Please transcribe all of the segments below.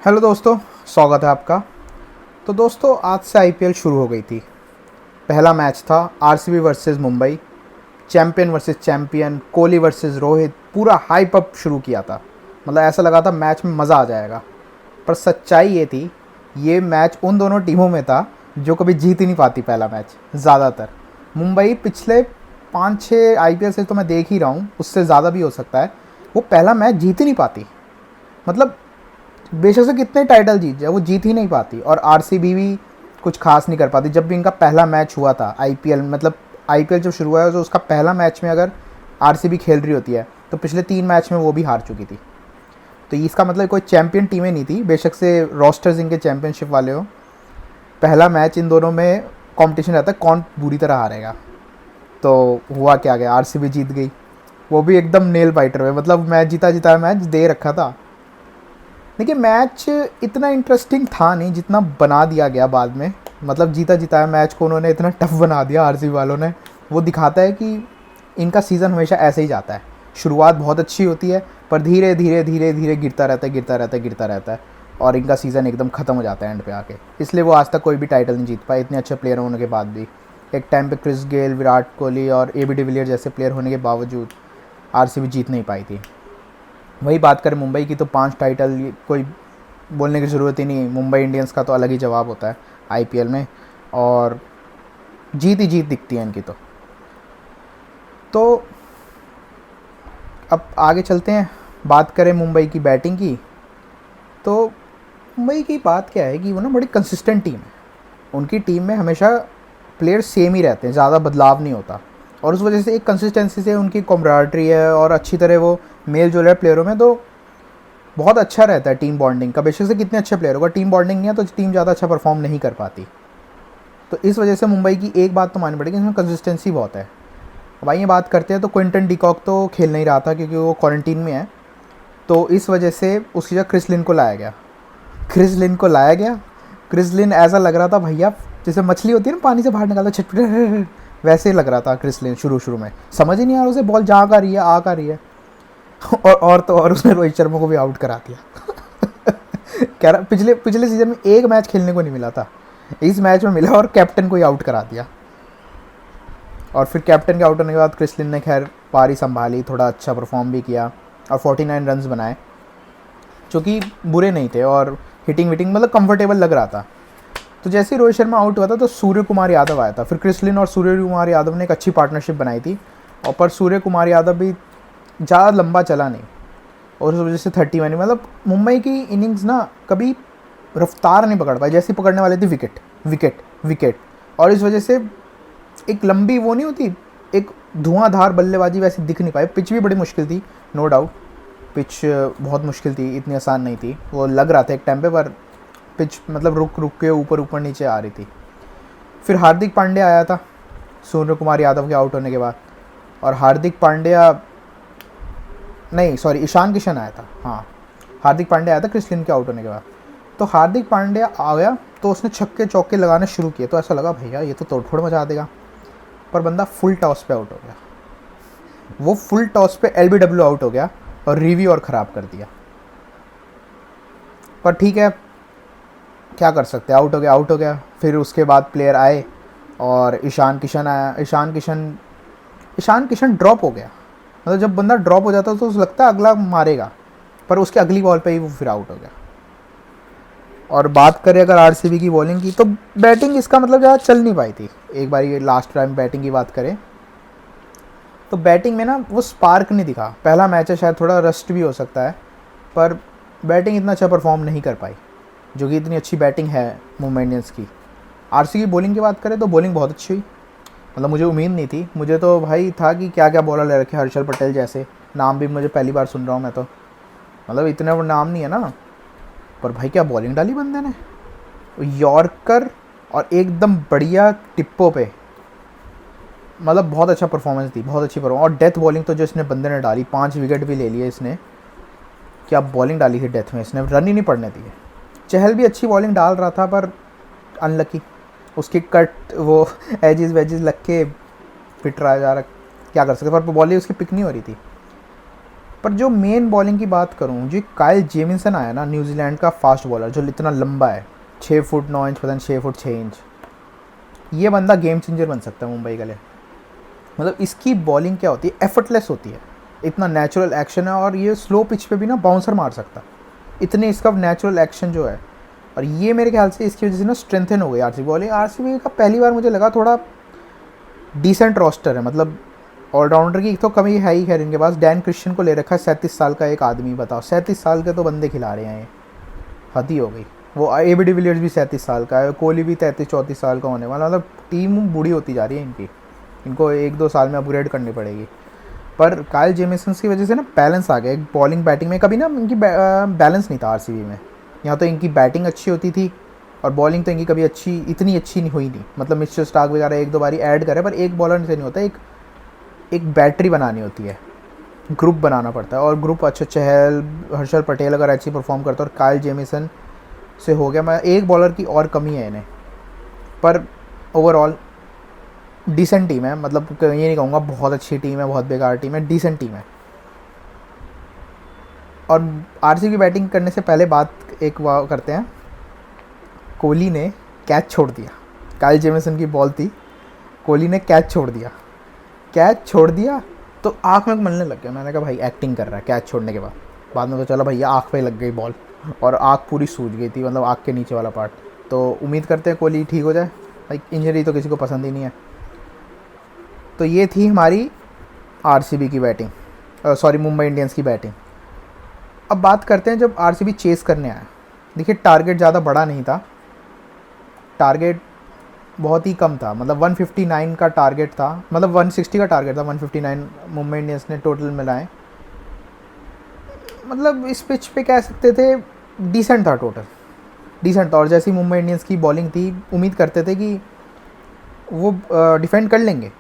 Hello दोस्तों, स्वागत है आपका। तो दोस्तों, आज से आईपीएल शुरू हो गई थी। पहला मैच था RCB versus Mumbai, champion versus champion, Kohli versus Rohit. पूरा हाइप अप शुरू किया था। मतलब ऐसा लगा था मैच में मज़ा आ जाएगा। पर सच्चाई ये थी, ये मैच उन दोनों टीमों में था जो कभी जीत ही नहीं पाती पहला मैच। ज़्यादातर मुंबई पिछले 5-6 आईपीएल से तो मैं देख ही रहा हूँ, उससे ज़्यादा भी हो सकता है, वो पहला मैच जीत ही नहीं पाती। मतलब बेशक से कितने टाइटल जीत जाए, वो जीत ही नहीं पाती। और आरसीबी भी कुछ खास नहीं कर पाती। जब भी इनका पहला मैच हुआ था आईपीएल, मतलब आईपीएल जब शुरू हुआ है तो उसका पहला मैच में अगर आरसीबी खेल रही होती है तो पिछले 3 मैच में वो भी हार चुकी थी। तो इसका मतलब कोई चैंपियन टीमें नहीं थी, बेशक से रोस्टर्स इनके चैंपियनशिप वाले हो। पहला मैच इन दोनों में कंपटीशन रहता है कौन बुरी तरह हारेगा। तो हुआ क्या गया, आरसीबी जीत गई, वो भी एकदम नेल बाइटर में। मतलब मैच जीता जीता मैच दे रखा था। देखिए, मैच इतना इंटरेस्टिंग था नहीं जितना बना दिया गया बाद में। मतलब जीता जिताया मैच को उन्होंने इतना टफ बना दिया आरसीबी वालों ने। वो दिखाता है कि इनका सीज़न हमेशा ऐसे ही जाता है। शुरुआत बहुत अच्छी होती है, पर धीरे धीरे धीरे धीरे गिरता रहता है, गिरता रहता है, गिरता रहता है, और इनका सीज़न एकदम ख़त्म हो जाता है एंड पे आके। इसलिए वो आज तक कोई भी टाइटल नहीं जीत पाए, इतने अच्छे प्लेयर होने के बाद भी। एक टाइम पे क्रिस गेल, विराट कोहली और एबी डिविलियर जैसे प्लेयर होने के बावजूद आरसीबी जीत नहीं पाई थी। वही बात करें मुंबई की, तो 5 टाइटल, कोई बोलने की ज़रूरत ही नहीं। मुंबई इंडियंस का तो अलग ही जवाब होता है आईपीएल में, और जीत ही जीत दिखती है इनकी। तो अब आगे चलते हैं, बात करें मुंबई की बैटिंग की। तो मुंबई की बात क्या है कि वो ना बड़ी कंसिस्टेंट टीम है। उनकी टीम में हमेशा प्लेयर्स सेम ही रहते हैं, ज़्यादा बदलाव नहीं होता। और उस वजह से एक कंसिस्टेंसी से उनकी कॉमराडरी है, और अच्छी तरह वो मेल जोल है प्लेयरों में। तो बहुत अच्छा रहता है टीम बॉन्डिंग का। बेशक से कितने अच्छे प्लेयर होगा, टीम बॉन्डिंग नहीं है तो टीम ज़्यादा अच्छा परफॉर्म नहीं कर पाती। तो इस वजह से मुंबई की एक बात तो माननी पड़ेगी, इसमें कंसिस्टेंसी बहुत है। अब आइए बात करते हैं। तो क्विंटन डिकॉक तो खेल नहीं रहा था क्योंकि वो क्वारंटीन में है। तो इस वजह से उसकी जगह क्रिस लिन को लाया गया। क्रिस लिन को लाया गया। क्रिस लिन ऐसा लग रहा था भैया, जैसे मछली होती है ना पानी से बाहर निकालता छटपट, वैसे ही लग रहा था क्रिस लिन। शुरू शुरू में समझ ही नहीं आ रहा उसे बॉल जा का रही है, आ का रही है। और तो और उसने रोहित शर्मा को भी आउट करा दिया। कह रहा पिछले पिछले सीजन में एक मैच खेलने को नहीं मिला था, इस मैच में मिला, और कैप्टन को ही आउट करा दिया। और फिर कैप्टन के आउट होने के बाद क्रिस लिन ने खैर पारी संभाली, थोड़ा अच्छा परफॉर्म भी किया और 49 रन्स बनाए, जो कि बुरे नहीं थे। और हिटिंग विटिंग मतलब कंफर्टेबल लग रहा था। तो जैसे ही रोहित शर्मा आउट हुआ था तो सूर्य कुमार यादव आया था। फिर क्रिस लिन और सूर्य कुमार यादव ने एक अच्छी पार्टनरशिप बनाई थी। और पर सूर्य कुमार यादव भी ज़्यादा लंबा चला नहीं, और उस वजह से 30 मतलब मुंबई की इनिंग्स ना कभी रफ्तार नहीं पकड़ पाई। जैसी पकड़ने वाली थी विकेट विकेट विकेट, और इस वजह से एक लंबी वो नहीं होती, एक धुआंधार बल्लेबाजी वैसी दिख नहीं पाई। पिच भी बड़ी मुश्किल थी, नो डाउट। पिच बहुत मुश्किल थी, इतनी आसान नहीं थी। वो लग रहा था एक टाइम पे, पर पिच मतलब रुक रुक के ऊपर ऊपर नीचे आ रही थी। फिर हार्दिक पांड्या आया था सूर्य कुमार यादव के आउट होने के बाद। और हार्दिक पांड्या नहीं, सॉरी, ईशान किशन आया था। हाँ, हार्दिक पांड्या आया था क्रिस लिन के आउट होने के बाद। तो हार्दिक पांड्या आ गया तो उसने छक्के चौके लगाने शुरू किए। तो ऐसा लगा भैया ये तो तोड़फोड़ मचा देगा। पर बंदा फुल टॉस पे आउट हो गया। वो फुल टॉस पे एलबीडब्ल्यू आउट हो गया और रिव्यू और ख़राब कर दिया। पर ठीक है, क्या कर सकते हैं, आउट हो गया, आउट हो गया। फिर उसके बाद प्लेयर आए और ईशान किशन आया। ईशान किशन ड्रॉप हो गया। मतलब जब बंदा ड्रॉप हो जाता है तो उसे लगता है अगला मारेगा, पर उसके अगली बॉल पे ही वो फिर आउट हो गया। और बात करें अगर आरसीबी की बॉलिंग की, तो बैटिंग इसका मतलब ज़्यादा चल नहीं पाई थी। एक बार ये लास्ट टाइम बैटिंग की बात करें तो बैटिंग में ना वो स्पार्क नहीं दिखा। पहला मैच है, शायद थोड़ा रस्ट भी हो सकता है, पर बैटिंग इतना अच्छा परफॉर्म नहीं कर पाई जो कि इतनी अच्छी बैटिंग है मुंबई इंडियंस की। आरसीबी की बॉलिंग की बात करें तो बॉलिंग बहुत अच्छी हुई। मतलब मुझे उम्मीद नहीं थी, मुझे तो भाई था कि क्या क्या बॉलर ले रखे, हर्षल पटेल जैसे, नाम भी मुझे पहली बार सुन रहा हूँ मैं तो, मतलब इतने वो नाम नहीं है ना। पर भाई क्या बॉलिंग डाली बंदे ने, यॉर्कर और एकदम बढ़िया टिप्पो पे। मतलब बहुत अच्छा परफॉर्मेंस थी, बहुत अच्छी परफॉर्मेंस। और डेथ बॉलिंग तो जो इसने बंदे ने डाली, 5 विकेट भी ले लिए इसने। क्या बॉलिंग डाली थी डेथ में, इसने रन ही नहीं पड़ने दिए। चहल भी अच्छी बॉलिंग डाल रहा था, पर अनलकी, उसकी कट वो एजिज वेजिज लग के फिट रहा जा रहा, क्या कर सकते। पर बॉलिंग उसकी पिक नहीं हो रही थी। पर जो मेन बॉलिंग की बात करूँ, जो काइल जेमिसन आया ना, न्यूजीलैंड का फास्ट बॉलर जो इतना लंबा है, 6 फुट 9 इंच, पता नहीं 6 फुट 6 इंच, ये बंदा गेम चेंजर बन सकता है मुंबई के लिए। मतलब इसकी बॉलिंग क्या होती है, एफर्टलेस होती है, इतना नेचुरल एक्शन है, और ये स्लो पिच पे भी ना बाउंसर मार सकता है, इतने इसका नेचुरल एक्शन जो है। और ये मेरे ख्याल से इसकी वजह से ना स्ट्रेंथन हो गई आरसीबी बॉलिंग। आरसीबी का पहली बार मुझे लगा थोड़ा डिसेंट रोस्टर है, मतलब ऑलराउंडर की तो कमी है ही। खैर इनके पास डैन क्रिश्चियन को ले रखा है, 37 साल का एक आदमी, बताओ 37 साल के तो बंदे खिला रहे हैं, ये हद ही हो गई। वो एबी डिविलियर्स भी 37 साल का है, कोहली भी 33-34 साल का होने वाला, मतलब टीम बूढ़ी होती जा रही है इनकी, इनको 1-2 साल में अपग्रेड करनी पड़ेगी। पर काइल जेमिसन की वजह से ना बैलेंस आ गया बॉलिंग बैटिंग में। कभी ना इनकी बैलेंस नहीं था आरसीबी में, यहाँ तो इनकी बैटिंग अच्छी होती थी और बॉलिंग तो इनकी कभी इतनी अच्छी नहीं हुई नहीं। मतलब मिचेल स्टार्क वगैरह 1-2 बारी ऐड करे, पर एक बॉलर से नहीं होता, एक बैटरी बनानी होती है, ग्रुप बनाना पड़ता है। और ग्रुप अच्छा, चहल, हर्षल पटेल अगर अच्छी परफॉर्म करता है, और काइल जेमिसन से हो गया। मैं एक बॉलर की और कमी है इन्हें, पर ओवरऑल डिसेंट टीम है। मतलब ये नहीं कहूँगा बहुत अच्छी टीम है, बहुत बेकार टीम है, डिसेंट टीम है। और आरसीबी बैटिंग करने से पहले बात एक करते हैं, कोहली ने कैच छोड़ दिया, काइल जेमिसन की बॉल थी, कोहली ने कैच छोड़ दिया तो आँख में मलने लग गया। मैंने कहा भाई एक्टिंग कर रहा है कैच छोड़ने के बाद में तो चला भैया आँख पे लग गई बॉल, और आँख पूरी सूज गई थी, मतलब आँख के नीचे वाला पार्ट। तो उम्मीद करते हैं कोहली ठीक हो जाए, भाई इंजरी तो किसी को पसंद ही नहीं है। तो ये थी हमारी आरसीबी की बैटिंग, सॉरी मुंबई इंडियंस की बैटिंग। अब बात करते हैं जब आरसीबी चेस करने आया। देखिए टारगेट ज़्यादा बड़ा नहीं था, टारगेट बहुत ही कम था, मतलब 159 का टारगेट था, मतलब 160 का टारगेट था, 159 मुंबई इंडियंस ने टोटल मिलाए। मतलब इस पिच पे कह सकते थे डिसेंट था, टोटल डिसेंट था। और जैसी मुंबई इंडियंस की बॉलिंग थी, उम्मीद करते थे कि वो डिफेंड कर लेंगे।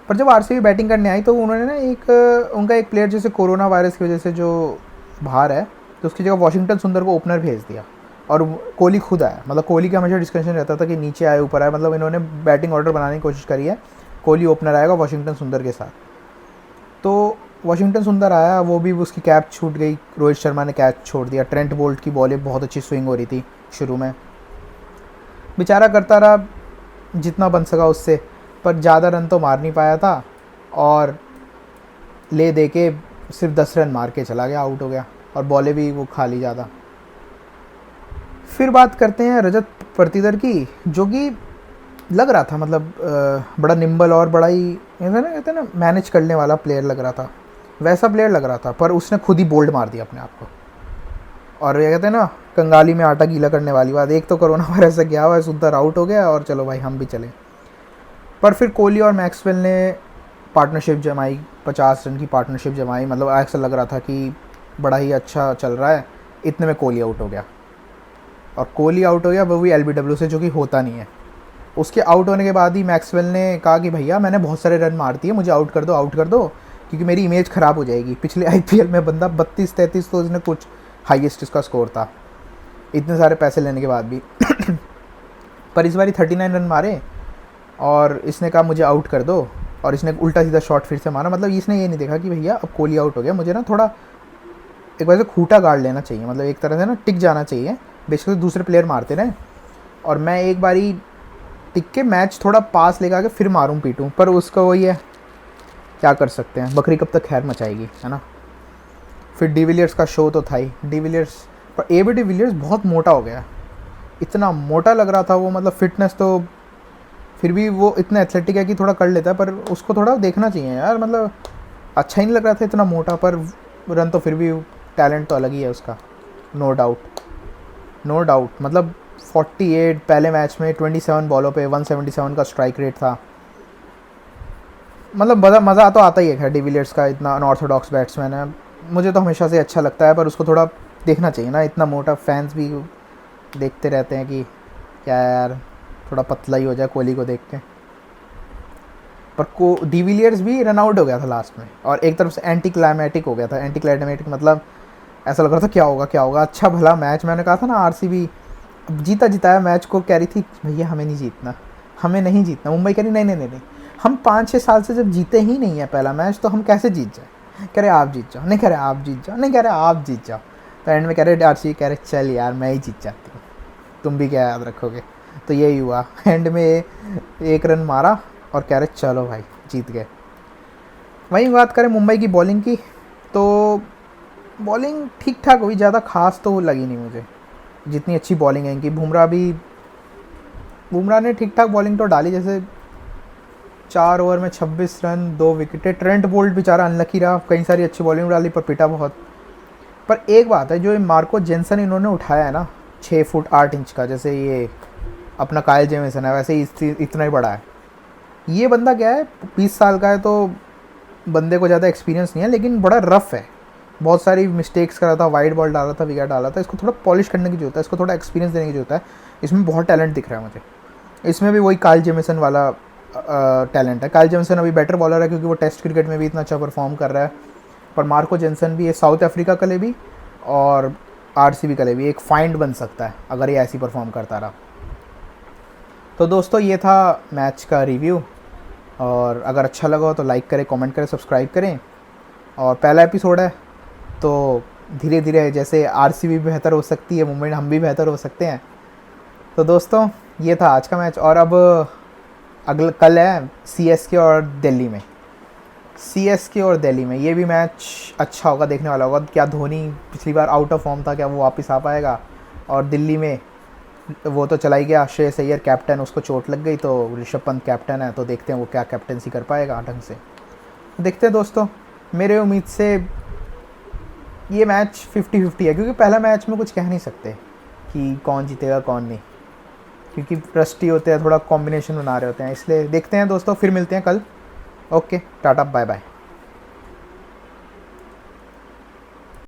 पर जब आरसीबी बैटिंग करने आई तो उन्होंने ना उनका एक प्लेयर जैसे कोरोना वायरस की वजह से जो बाहर है, तो उसकी जगह वॉशिंगटन सुंदर को ओपनर भेज दिया, और कोहली खुद आया। मतलब कोहली का हमेशा डिस्कशन रहता था कि नीचे आए ऊपर आए, मतलब इन्होंने बैटिंग ऑर्डर बनाने की कोशिश करी है, कोहली ओपनर आएगा वॉशिंगटन सुंदर के साथ। तो वॉशिंगटन सुंदर आया, वो भी उसकी कैप छूट गई, रोहित शर्मा ने कैच छोड़ दिया। ट्रेंट बोल्ट की बॉलें बहुत अच्छी स्विंग हो रही थी शुरू में, बेचारा करता रहा जितना बन सका उससे, पर ज़्यादा रन तो मार नहीं पाया था, और ले दे के सिर्फ 10 रन मार के चला गया, आउट हो गया, और बॉलें भी वो खा ली ज़्यादा। फिर बात करते हैं रजत पाटीदार की, जो कि लग रहा था मतलब बड़ा निम्बल और बड़ा ही कहते हैं ना मैनेज करने वाला प्लेयर लग रहा था, वैसा प्लेयर लग रहा था। पर उसने खुद ही बोल्ड मार दिया अपने आप को, और ये कहते हैं ना कंगाली में आटा गीला करने वाली बात। एक तो कोरोना वायरस से गया हुआ है, सुंदर आउट हो गया, और चलो भाई हम भी चले। पर फिर कोहली और मैक्सवेल ने पार्टनरशिप जमाई, 50 रन की पार्टनरशिप जमाई। मतलब ऐसा लग रहा था कि बड़ा ही अच्छा चल रहा है, इतने में कोहली आउट हो गया। और कोहली आउट हो गया वो भी एलबीडब्ल्यू से, जो कि होता नहीं है। उसके आउट होने के बाद ही मैक्सवेल ने कहा कि भैया मैंने बहुत सारे रन मार दिए, मुझे आउट कर दो, क्योंकि मेरी इमेज ख़राब हो जाएगी। पिछले आईपीएल में बंदा 32-33 तो उसने कुछ हाईएस्ट इसका स्कोर था, इतने सारे पैसे लेने के बाद भी। पर इस बारी 39 रन मारे, और इसने कहा मुझे आउट कर दो, और इसने उल्टा सीधा शॉट फिर से मारा। मतलब इसने ये नहीं देखा कि भैया अब कोहली आउट हो गया, मुझे ना थोड़ा एक बार से खूंटा गाड़ लेना चाहिए, मतलब एक तरह से ना टिक जाना चाहिए। बेसिकली दूसरे प्लेयर मारते रहे, और मैं एक बारी टिक के मैच थोड़ा पास लेकर आके फिर मारूं पीटूं। पर उसका वही है, क्या कर सकते हैं, बकरी कब तक खैर मचाएगी, है ना। फिर डिविलियर्स का शो तो था ही, डिविलियर्स। पर एबी डिविलियर्स बहुत मोटा हो गया, इतना मोटा लग रहा था वो, मतलब फिटनेस तो फिर भी वो इतना एथलेटिक है कि थोड़ा कर लेता है, पर उसको थोड़ा देखना चाहिए यार, मतलब अच्छा ही नहीं लग रहा था इतना मोटा। पर रन तो फिर भी टैलेंट तो अलग ही है उसका, नो डाउट। मतलब 48 पहले मैच में, 27 बॉलों पे 177 का स्ट्राइक रेट था। मतलब मज़ा तो आता ही है। खैर डिविलियर्स का इतना अनऑर्थोडॉक्स बैट्समैन है, मुझे तो हमेशा से अच्छा लगता है, पर उसको थोड़ा देखना चाहिए ना, इतना मोटा। फैंस भी देखते रहते हैं कि क्या यार थोड़ा पतला ही हो जाए कोहली को देख के। पर डिविलियर्स भी रन आउट हो गया था लास्ट में, और एक तरफ से एंटी क्लाइमेटिक हो गया था। एंटी क्लाइमेटिक मतलब ऐसा लग रहा था क्या होगा। अच्छा भला मैच, मैंने कहा था ना आरसीबी जिताया मैच को, कह रही थी भैया हमें नहीं जीतना। मुंबई कह रही नहीं, हम 5-6 साल से जब जीते ही नहीं है पहला मैच, तो हम कैसे जीत जाए। कह रहे आप जीत जाओ, नहीं कह रहे आप जीत जाओ, नहीं कह रहे आप जीत जाओ। तो एंड में कह रहे आरसीबी कह रहे चल यार मैं ही जीत जाती हूँ, तुम भी क्या याद रखोगे। तो यही हुआ, एंड में एक रन मारा और कह रहे चलो भाई जीत गए। वहीं बात करें मुंबई की बॉलिंग की, तो बॉलिंग ठीक ठाक हुई, ज़्यादा खास तो लगी नहीं मुझे जितनी अच्छी बॉलिंग है इनकी। बुमराह ने ठीक ठाक बॉलिंग तो डाली, जैसे 4 ओवर में 26 रन 2 विकेटें। ट्रेंट बोल्ट बेचारा अनलकी रहा, कई सारी अच्छी बॉलिंग डाली पर पिटा बहुत। पर एक बात है, जो मार्को जेनसन इन्होंने उठाया है ना 6 फुट 8 इंच का, जैसे ये अपना कायल जेमिसन है वैसे ही इतना ही बड़ा है। ये बंदा क्या है 20 साल का है, तो बंदे को ज़्यादा एक्सपीरियंस नहीं है, लेकिन बड़ा रफ़ है, बहुत सारी मिस्टेक्स कर रहा था, वाइड बॉल डाला था, विकेट डाला था। इसको थोड़ा पॉलिश करने की जरूरत है, इसको थोड़ा एक्सपीरियंस देने की जरूरत है। इसमें बहुत टैलेंट दिख रहा है मुझे, इसमें भी वही कायल जेमिसन वाला टैलेंट है। कायल जेमिसन अभी बेटर बॉलर है क्योंकि वो टेस्ट क्रिकेट में भी इतना अच्छा परफॉर्म कर रहा है, पर मार्को जेनसन भी ये साउथ अफ्रीका के लिए भी और आरसीबी के लिए भी एक फाइंड बन सकता है अगर ये ऐसी परफॉर्म करता रहा। तो दोस्तों ये था मैच का रिव्यू, और अगर अच्छा लगा हो तो लाइक करें, कमेंट करें, सब्सक्राइब करें। और पहला एपिसोड है तो धीरे धीरे जैसे आरसीबी भी बेहतर हो सकती है, मुंबई हम भी बेहतर हो सकते हैं। तो दोस्तों ये था आज का मैच, और अब कल है सीएसके और दिल्ली में, सीएसके और दिल्ली में ये भी मैच अच्छा होगा, देखने वाला होगा। क्या धोनी पिछली बार आउट ऑफ फॉर्म था, क्या वो वापस आ पाएगा। और दिल्ली में वो तो चला ही गया, श्रेयस अय्यर कैप्टन, उसको चोट लग गई, तो ऋषभ पंत कैप्टन है, तो देखते हैं वो क्या कैप्टनसी कर पाएगा ढंग से। देखते हैं दोस्तों, मेरे उम्मीद से ये मैच 50-50 है, क्योंकि पहला मैच में कुछ कह नहीं सकते कि कौन जीतेगा कौन नहीं, क्योंकि रस्टी होते हैं, थोड़ा कॉम्बिनेशन बना रहे होते हैं, इसलिए देखते हैं दोस्तों। फिर मिलते हैं कल। ओके टाटा बाय बाय।